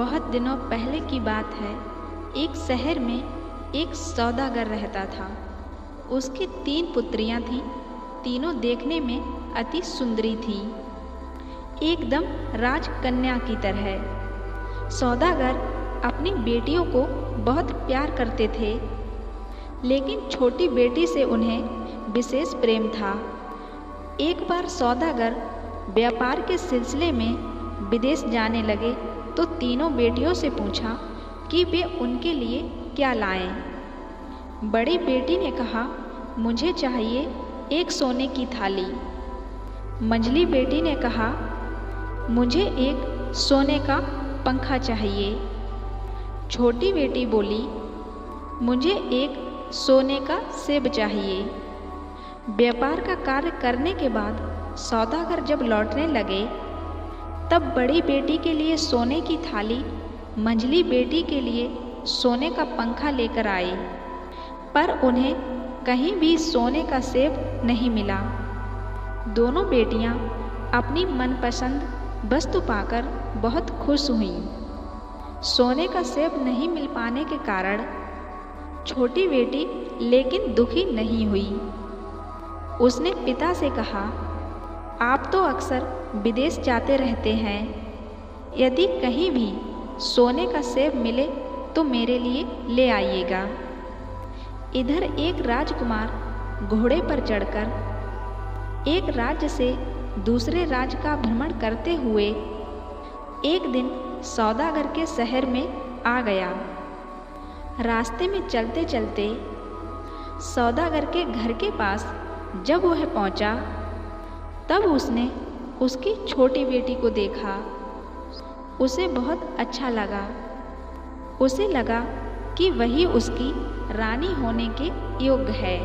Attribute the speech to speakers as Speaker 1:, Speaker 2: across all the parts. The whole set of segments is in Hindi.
Speaker 1: बहुत दिनों पहले की बात है। एक शहर में एक सौदागर रहता था। उसकी 3 पुत्रियां थीं। तीनों देखने में अति सुंदरी थीं, एकदम राजकन्या की तरह। सौदागर अपनी बेटियों को बहुत प्यार करते थे, लेकिन छोटी बेटी से उन्हें विशेष प्रेम था। एक बार सौदागर व्यापार के सिलसिले में विदेश जाने लगे तो तीनों बेटियों से पूछा कि वे उनके लिए क्या लाएं। बड़ी बेटी ने कहा, मुझे चाहिए एक सोने की थाली। मंझली बेटी ने कहा, मुझे एक सोने का पंखा चाहिए। छोटी बेटी बोली, मुझे एक सोने का सेब चाहिए। व्यापार का कार्य करने के बाद सौदागर जब लौटने लगे तब बड़ी बेटी के लिए सोने की थाली, मंझली बेटी के लिए सोने का पंखा लेकर आए, पर उन्हें कहीं भी सोने का सेब नहीं मिला। दोनों बेटियां अपनी मनपसंद वस्तु पाकर बहुत खुश हुईं। सोने का सेब नहीं मिल पाने के कारण छोटी बेटी लेकिन दुखी नहीं हुई। उसने पिता से कहा, आप तो अक्सर विदेश जाते रहते हैं, यदि कहीं भी सोने का सेब मिले तो मेरे लिए ले आइएगा। इधर एक राजकुमार घोड़े पर चढ़कर एक राज्य से दूसरे राज्य का भ्रमण करते हुए एक दिन सौदागर के शहर में आ गया। रास्ते में चलते चलते सौदागर के घर के पास जब वह पहुंचा तब उसने उसकी छोटी बेटी को देखा। उसे बहुत अच्छा लगा। उसे लगा कि वही उसकी रानी होने के योग्य है।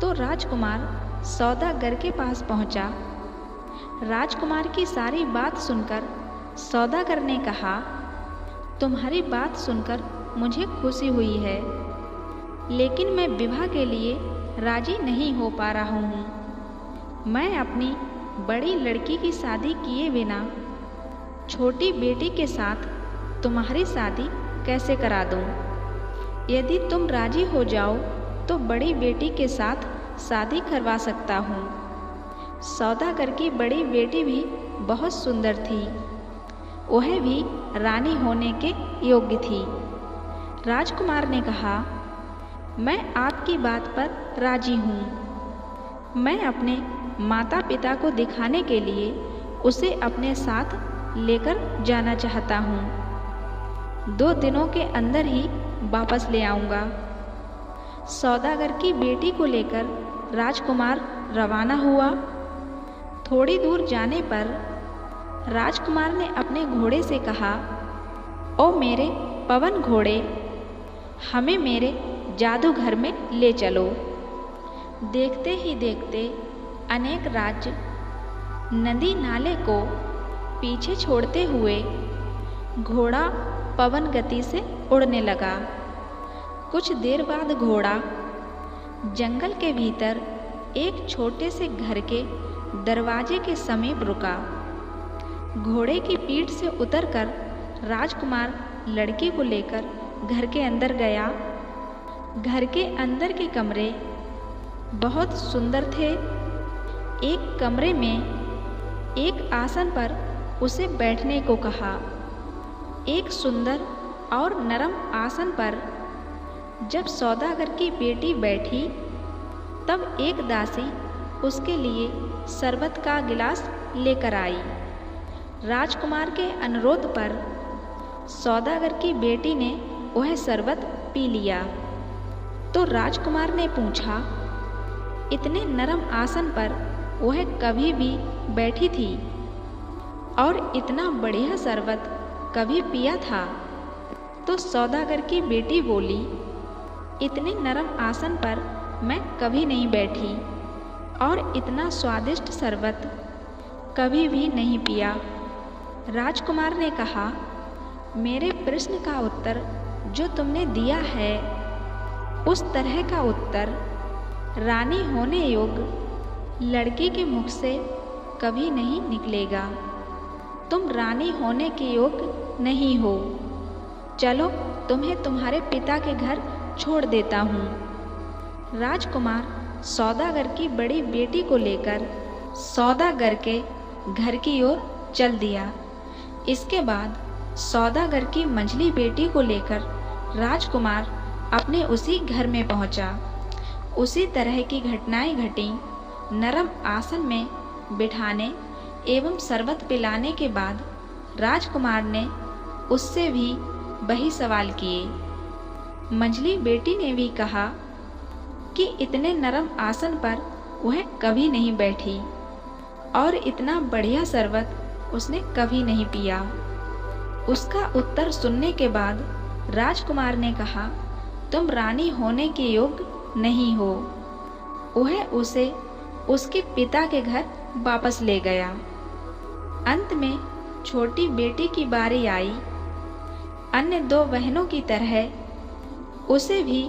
Speaker 1: तो राजकुमार सौदागर के पास पहुंचा। राजकुमार की सारी बात सुनकर सौदागर ने कहा, तुम्हारी बात सुनकर मुझे खुशी हुई है, लेकिन मैं विवाह के लिए राजी नहीं हो पा रहा हूँ। मैं अपनी बड़ी लड़की की शादी किए बिना छोटी बेटी के साथ तुम्हारी शादी कैसे करा दूँ? यदि तुम राजी हो जाओ तो बड़ी बेटी के साथ शादी करवा सकता हूँ। सौदागर की बड़ी बेटी भी बहुत सुंदर थी। वह भी रानी होने के योग्य थी। राजकुमार ने कहा, मैं आपकी बात पर राजी हूँ। मैं अपने माता पिता को दिखाने के लिए उसे अपने साथ लेकर जाना चाहता हूँ। 2 दिनों के अंदर ही वापस ले आऊँगा। सौदागर की बेटी को लेकर राजकुमार रवाना हुआ। थोड़ी दूर जाने पर राजकुमार ने अपने घोड़े से कहा, ओ मेरे पवन घोड़े, हमें मेरे जादूघर में ले चलो। देखते ही देखते अनेक राज्य नदी नाले को पीछे छोड़ते हुए घोड़ा पवन गति से उड़ने लगा। कुछ देर बाद घोड़ा जंगल के भीतर एक छोटे से घर के दरवाजे के समीप रुका। घोड़े की पीठ से उतरकर राजकुमार लड़की को लेकर घर के अंदर गया। घर के अंदर के कमरे बहुत सुंदर थे। एक कमरे में एक आसन पर उसे बैठने को कहा। एक सुंदर और नरम आसन पर जब सौदागर की बेटी बैठी तब एक दासी उसके लिए शरबत का गिलास लेकर आई। राजकुमार के अनुरोध पर सौदागर की बेटी ने वह शरबत पी लिया। तो राजकुमार ने पूछा, इतने नरम आसन पर वह कभी भी बैठी थी और इतना बढ़िया शरबत कभी पिया था? तो सौदागर की बेटी बोली, इतने नरम आसन पर मैं कभी नहीं बैठी और इतना स्वादिष्ट शरबत कभी भी नहीं पिया। राजकुमार ने कहा, मेरे प्रश्न का उत्तर जो तुमने दिया है उस तरह का उत्तर रानी होने योग्य लड़की के मुख से कभी नहीं निकलेगा। तुम रानी होने के योग्य नहीं हो। चलो तुम्हें तुम्हारे पिता के घर छोड़ देता हूँ। राजकुमार सौदागर की बड़ी बेटी को लेकर सौदागर के घर की ओर चल दिया। इसके बाद सौदागर की मंझली बेटी को लेकर राजकुमार अपने उसी घर में पहुंचा। उसी तरह की घटनाएं घटी। नरम आसन में बिठाने एवं शरबत पिलाने के बाद राजकुमार ने उससे भी वही सवाल किए। मंझली बेटी ने भी कहा कि इतने नरम आसन पर वह कभी नहीं बैठी और इतना बढ़िया शरबत उसने कभी नहीं पिया। उसका उत्तर सुनने के बाद राजकुमार ने कहा, तुम रानी होने के योग्य नहीं हो। वह उसे उसके पिता के घर वापस ले गया। अंत में छोटी बेटी की बारी आई। अन्य दो बहनों की तरह उसे भी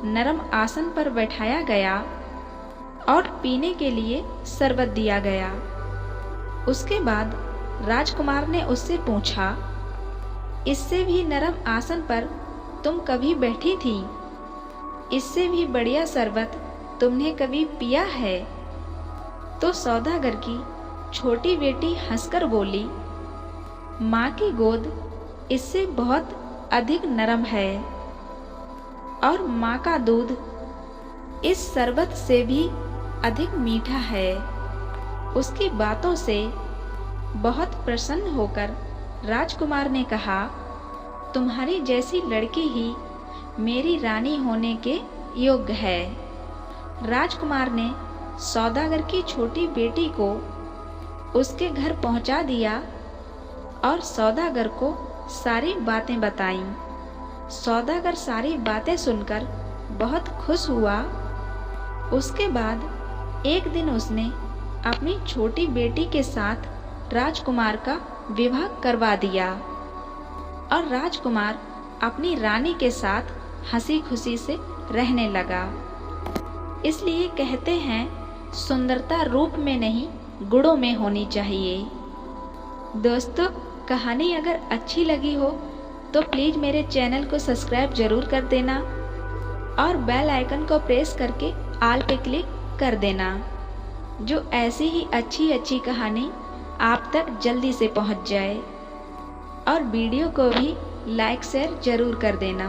Speaker 1: नरम आसन पर बैठाया गया और पीने के लिए शरबत दिया गया। उसके बाद राजकुमार ने उससे पूछा, इससे भी नरम आसन पर तुम कभी बैठी थी? इससे भी बढ़िया शरबत तुमने कभी पिया है? तो सौदागर की छोटी बेटी हंसकर बोली, माँ की गोद इससे बहुत अधिक नरम है और माँ का दूध इस शरबत से भी अधिक मीठा है। उसकी बातों से बहुत प्रसन्न होकर राजकुमार ने कहा, तुम्हारी जैसी लड़की ही मेरी रानी होने के योग्य है। राजकुमार ने सौदागर की छोटी बेटी को उसके घर पहुंचा दिया और सौदागर को सारी बातें बताईं। सौदागर सारी बातें सुनकर बहुत खुश हुआ। उसके बाद एक दिन उसने अपनी छोटी बेटी के साथ राजकुमार का विवाह करवा दिया और राजकुमार अपनी रानी के साथ हंसी खुशी से रहने लगा। इसलिए कहते हैं, सुंदरता रूप में नहीं गुणों में होनी चाहिए। दोस्तों, कहानी अगर अच्छी लगी हो तो प्लीज़ मेरे चैनल को सब्सक्राइब जरूर कर देना और बेल आइकन को प्रेस करके ऑल पे क्लिक कर देना, जो ऐसी ही अच्छी कहानी आप तक जल्दी से पहुंच जाए। और वीडियो को भी लाइक शेयर जरूर कर देना।